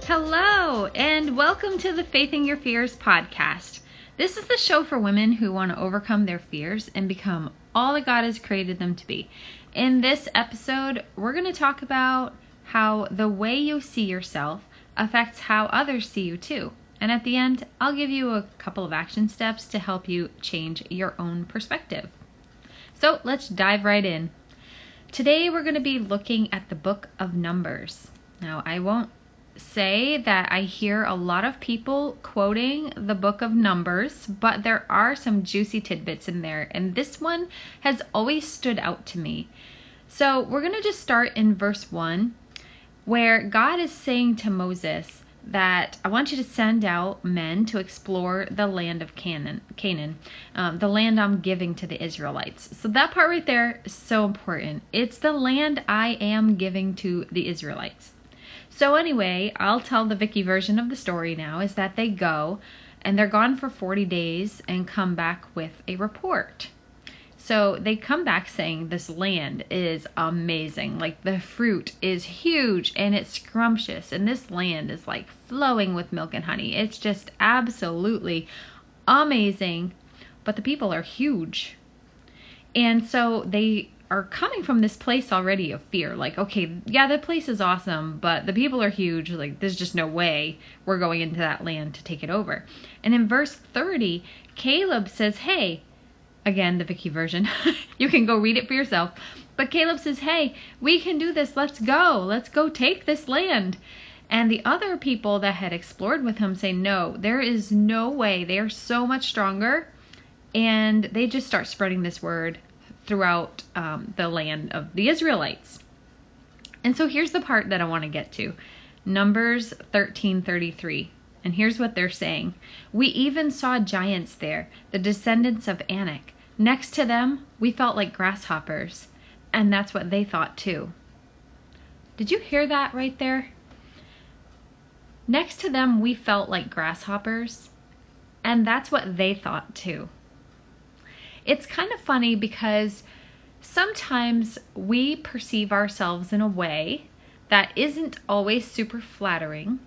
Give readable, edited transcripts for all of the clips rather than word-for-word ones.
Hello, and welcome to the Faithing Your Fears podcast. This is the show for women who want to overcome their fears and become all that God has created them to be. In this episode, we're going to talk about how the way you see yourself affects how others see you too. And at the end, I'll give you a couple of action steps to help you change your own perspective. So let's dive right in. Today, we're going to be looking at the book of Numbers. Now, I won't say that I hear a lot of people quoting the book of Numbers, but there are some juicy tidbits in there, and this one has always stood out to me. So we're going to just start in verse 1, where God is saying to Moses that I want you to send out men to explore the land of Canaan, the land I'm giving to the Israelites. So that part right there is so important. It's the land I am giving to the Israelites. So anyway, I'll tell the Vicky version of the story now, is that they go and they're gone for 40 days and come back with a report. So they come back saying this land is amazing. Like the fruit is huge and it's scrumptious. And this land is like flowing with milk and honey. It's just absolutely amazing. But the people are huge. And so they are coming from this place already of fear. Like, okay, yeah, the place is awesome, but the people are huge. Like, there's just no way we're going into that land to take it over. And in verse 30, Caleb says, hey, again, the Vicky version, you can go read it for yourself. But Caleb says, hey, we can do this. Let's go take this land. And the other people that had explored with him say, no, there is no way. They are so much stronger. And they just start spreading this word throughout the land of the Israelites. And so here's the part that I want to get to. Numbers 13:33. And here's what they're saying. We even saw giants there, the descendants of Anak. Next to them, we felt like grasshoppers. And that's what they thought too. Did you hear that right there? Next to them, we felt like grasshoppers. And that's what they thought too. It's kind of funny because sometimes we perceive ourselves in a way that isn't always super flattering.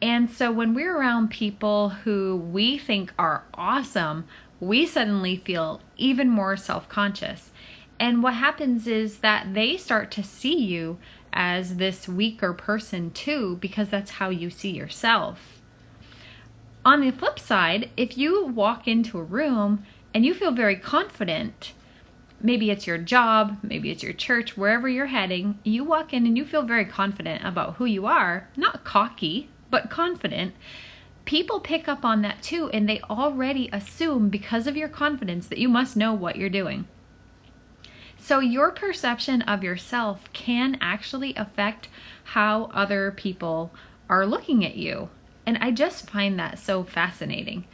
And so when we're around people who we think are awesome, we suddenly feel even more self-conscious. And what happens is that they start to see you as this weaker person too, because that's how you see yourself. On the flip side, if you walk into a room and you feel very confident, maybe it's your job, maybe it's your church, wherever you're heading, you walk in and you feel very confident about who you are, not cocky, but confident. People pick up on that too, and they already assume because of your confidence that you must know what you're doing. So your perception of yourself can actually affect how other people are looking at you. And I just find that so fascinating.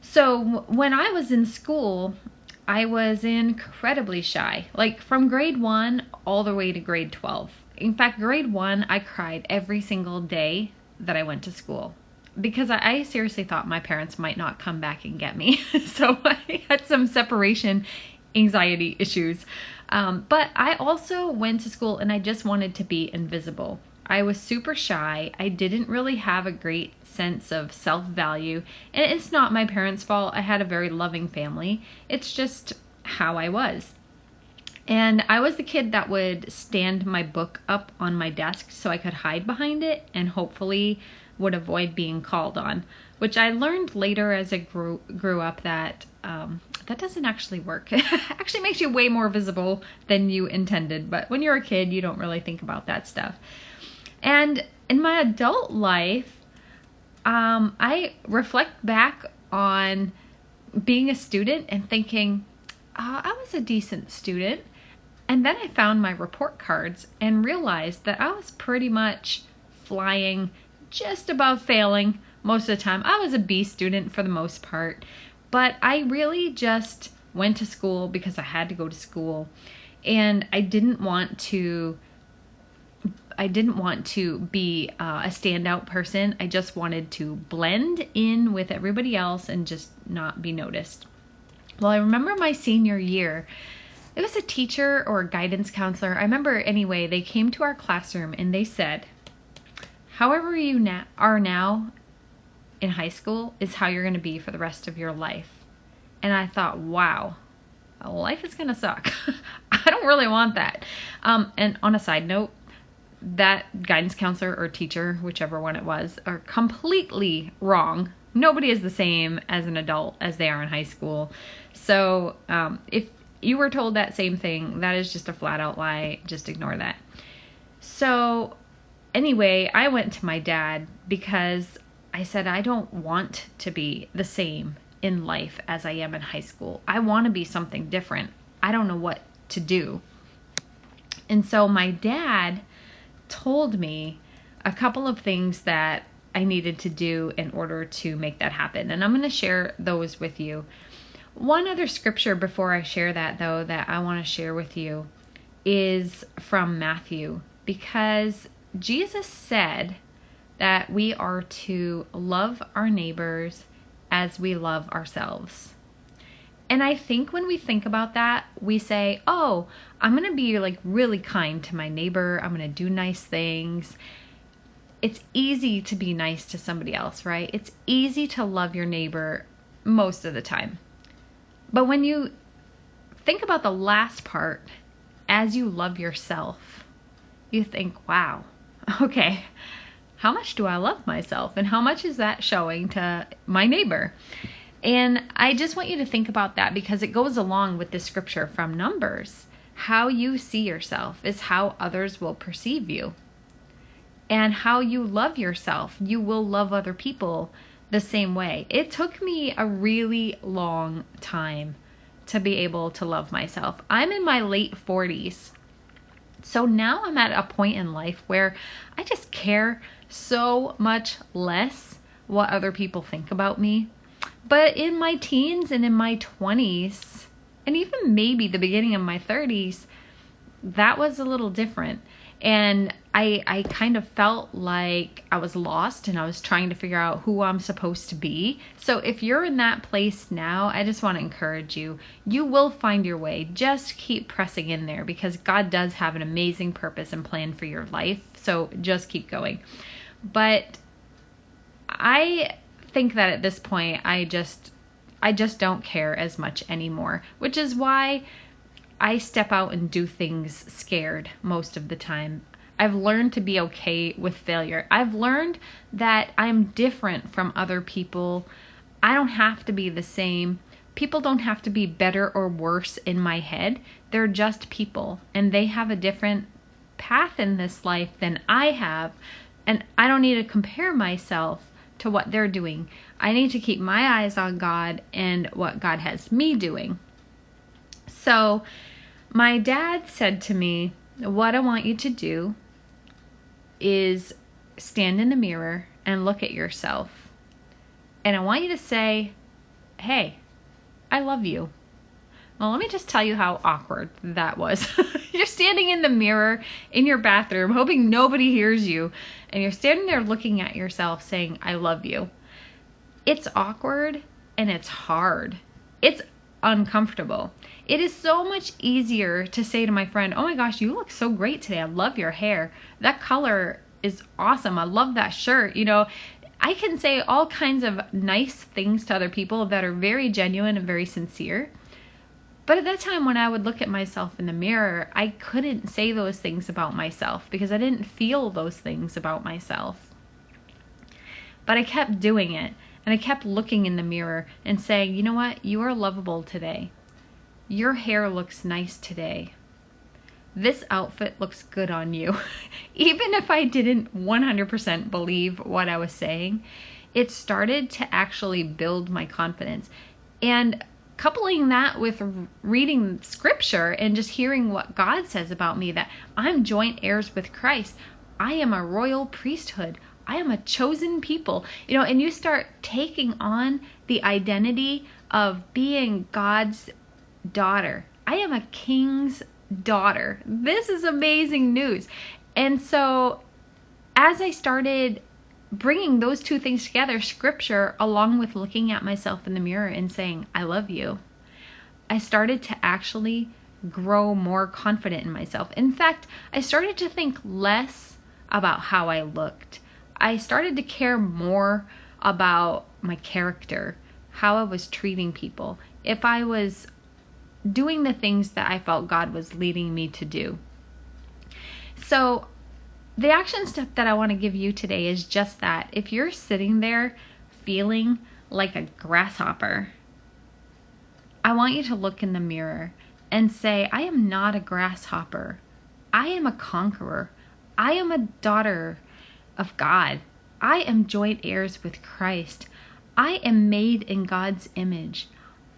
So when I was in school, I was incredibly shy, like from grade 1 all the way to grade 12. In fact, grade 1, I cried every single day that I went to school because I seriously thought my parents might not come back and get me. So I had some separation anxiety issues. But I also went to school and I just wanted to be invisible. I was super shy. I didn't really have a great sense of self-value. And it's not my parents' fault. I had a very loving family. It's just how I was. And I was the kid that would stand my book up on my desk so I could hide behind it and hopefully would avoid being called on, which I learned later as I grew up that that doesn't actually work. It actually makes you way more visible than you intended. But when you're a kid, you don't really think about that stuff. And in my adult life, I reflect back on being a student and thinking, I was a decent student. And then I found my report cards and realized that I was pretty much flying just above failing most of the time. I was a B student for the most part. But I really just went to school because I had to go to school. And I didn't want to be a standout person. I just wanted to blend in with everybody else and just not be noticed. Well, I remember my senior year, it was a teacher or a guidance counselor. I remember anyway, they came to our classroom and they said, however you are now in high school is how you're going to be for the rest of your life. And I thought, wow, life is going to suck. I don't really want that. And on a side note, that guidance counselor or teacher, whichever one it was, are completely wrong. Nobody is the same as an adult as they are in high school. So if you were told that same thing, that is just a flat out lie. Just ignore that. So anyway, I went to my dad because I said, I don't want to be the same in life as I am in high school. I want to be something different. I don't know what to do. And so my dad told me a couple of things that I needed to do in order to make that happen. And I'm going to share those with you. One other scripture before I share that, though, that I want to share with you is from Matthew, because Jesus said that we are to love our neighbors as we love ourselves. And I think when we think about that, we say, oh, I'm going to be like really kind to my neighbor. I'm going to do nice things. It's easy to be nice to somebody else, right? It's easy to love your neighbor most of the time. But when you think about the last part, as you love yourself, you think, wow, okay, how much do I love myself? And how much is that showing to my neighbor? And I just want you to think about that because it goes along with the scripture from Numbers. How you see yourself is how others will perceive you. And how you love yourself, you will love other people the same way. It took me a really long time to be able to love myself. I'm in my late 40s. So now I'm at a point in life where I just care so much less what other people think about me. But in my teens and in my 20s, and even maybe the beginning of my 30s, that was a little different. And I kind of felt like I was lost and I was trying to figure out who I'm supposed to be. So if you're in that place now, I just want to encourage you. You will find your way. Just keep pressing in there because God does have an amazing purpose and plan for your life. So just keep going. But I think that at this point, I just don't care as much anymore, which is why I step out and do things scared most of the time. I've learned to be okay with failure. I've learned that I'm different from other people. I don't have to be the same. People don't have to be better or worse in my head. They're just people, and they have a different path in this life than I have, and I don't need to compare myself to what they're doing. I need to keep my eyes on God and what God has me doing. So my dad said to me, what I want you to do is stand in the mirror and look at yourself. And I want you to say, hey, I love you. Well, let me just tell you how awkward that was. You're standing in the mirror in your bathroom, hoping nobody hears you. And you're standing there looking at yourself saying, I love you. It's awkward and it's hard. It's uncomfortable. It is so much easier to say to my friend, oh my gosh, you look so great today. I love your hair. That color is awesome. I love that shirt. You know, I can say all kinds of nice things to other people that are very genuine and very sincere. But at that time when I would look at myself in the mirror, I couldn't say those things about myself because I didn't feel those things about myself. But I kept doing it. And I kept looking in the mirror and saying, you know what? You are lovable today. Your hair looks nice today. This outfit looks good on you. Even if I didn't 100% believe what I was saying, it started to actually build my confidence. And coupling that with reading scripture and just hearing what God says about me, that I'm joint heirs with Christ. I am a royal priesthood. I am a chosen people, you know, and you start taking on the identity of being God's daughter. I am a king's daughter. This is amazing news. And so as I started bringing those two things together, scripture, along with looking at myself in the mirror and saying, I love you, I started to actually grow more confident in myself. In fact, I started to think less about how I looked. I started to care more about my character, how I was treating people, if I was doing the things that I felt God was leading me to do. So the action step that I want to give you today is just that. If you're sitting there feeling like a grasshopper, I want you to look in the mirror and say, I am not a grasshopper. I am a conqueror. I am a daughter of God. I am joint heirs with Christ. I am made in God's image.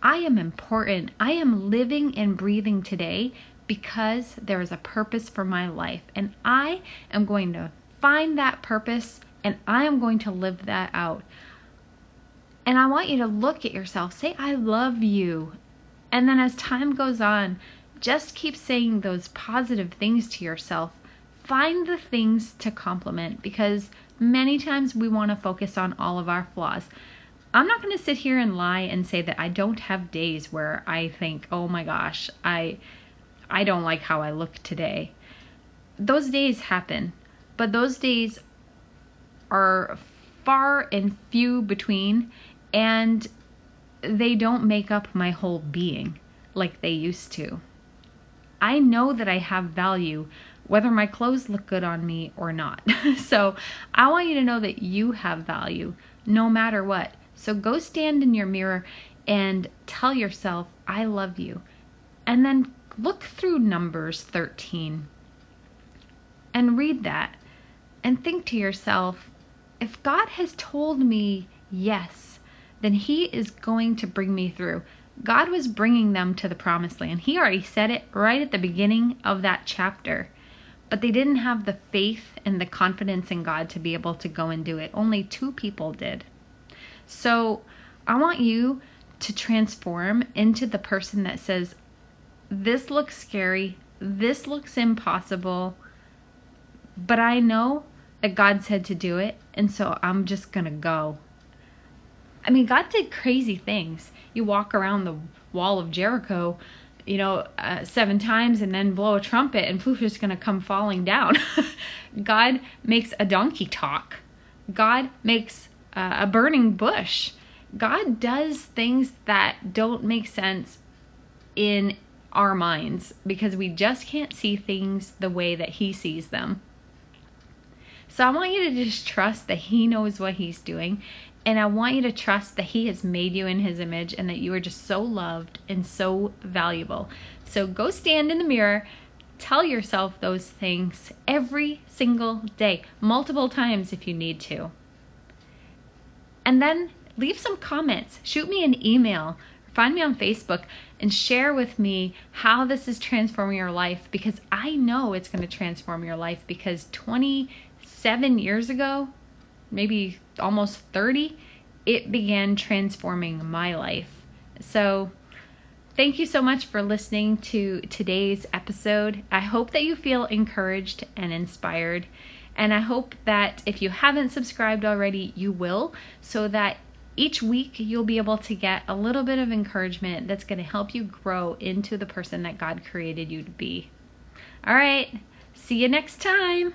I am important. I am living and breathing today because there is a purpose for my life. And I am going to find that purpose and I am going to live that out. And I want you to look at yourself, say, I love you. And then as time goes on, just keep saying those positive things to yourself. Find the things to compliment, because many times we want to focus on all of our flaws. I'm not going to sit here and lie and say that I don't have days where I think, oh my gosh, I don't like how I look today. Those days happen, but those days are far and few between, and they don't make up my whole being like they used to. I know that I have value whether my clothes look good on me or not. So I want you to know that you have value no matter what. So go stand in your mirror and tell yourself, I love you. And then look through Numbers 13 and read that and think to yourself, if God has told me yes, then He is going to bring me through. God was bringing them to the promised land. He already said it right at the beginning of that chapter. But they didn't have the faith and the confidence in God to be able to go and do it. Only 2 people did. So I want you to transform into the person that says, this looks scary, this looks impossible, but I know that God said to do it, and so I'm just going to go. I mean, God did crazy things. You walk around the wall of Jericho, 7 times and then blow a trumpet and poof, it's going to come falling down. God makes a donkey talk. God makes a burning bush. God does things that don't make sense in our minds because we just can't see things the way that He sees them. So I want you to just trust that He knows what He's doing. And I want you to trust that He has made you in His image and that you are just so loved and so valuable. So go stand in the mirror, tell yourself those things every single day, multiple times if you need to. And then leave some comments. Shoot me an email. Find me on Facebook and share with me how this is transforming your life, because I know it's going to transform your life, because 27 years ago, maybe almost 30, it began transforming my life. So thank you so much for listening to today's episode. I hope that you feel encouraged and inspired. And I hope that if you haven't subscribed already, you will, so that each week you'll be able to get a little bit of encouragement that's going to help you grow into the person that God created you to be. All right. See you next time.